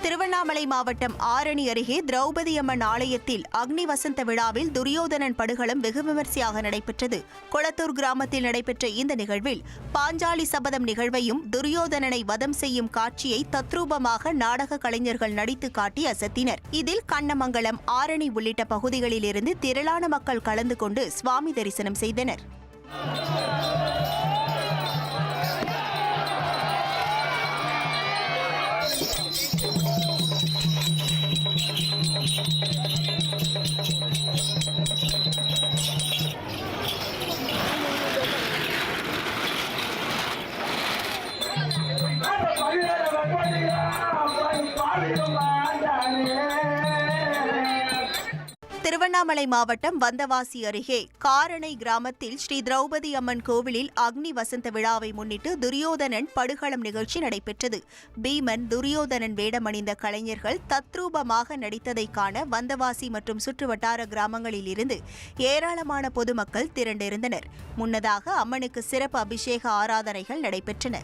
திருவண்ணாமலை மாவட்டம் ஆரணி அருகே திரௌபதி அம்மன் ஆலயத்தில் அக்னி வசந்த விழாவில் துரியோதனன் படுகளம் வெகு விமர்சையாக நடைபெற்றது. கொளத்தூர் கிராமத்தில் நடைபெற்ற இந்த நிகழ்வில் பாஞ்சாலி சபதம் நிகழ்வையும் துரியோதனனை வதம் செய்யும் காட்சியை தத்ரூபமாக நாடக கலைஞர்கள் நடித்து காட்டி அசத்தினர். இதில் கண்ணமங்கலம், ஆரணி உள்ளிட்ட பகுதிகளிலிருந்து திரளான மக்கள் கலந்து கொண்டு சுவாமி தரிசனம் செய்தனர். திருவண்ணாமலை மாவட்டம் வந்தவாசி அருகே காரணை கிராமத்தில் ஸ்ரீ திரௌபதி அம்மன் கோவிலில் அக்னி வசந்த விழாவை முன்னிட்டு துரியோதனன் படுகளம் நிகழ்ச்சி நடைபெற்றது. பீமன், துரியோதனன் வேடமணிந்த கலைஞர்கள் தத்ரூபமாக நடித்ததை காண வந்தவாசி மற்றும் சுற்றுவட்டார கிராமங்களில் இருந்து ஏராளமான பொதுமக்கள் திரண்டிருந்தனர். முன்னதாக அம்மனுக்கு சிறப்பு அபிஷேக ஆராதனைகள் நடைபெற்றன.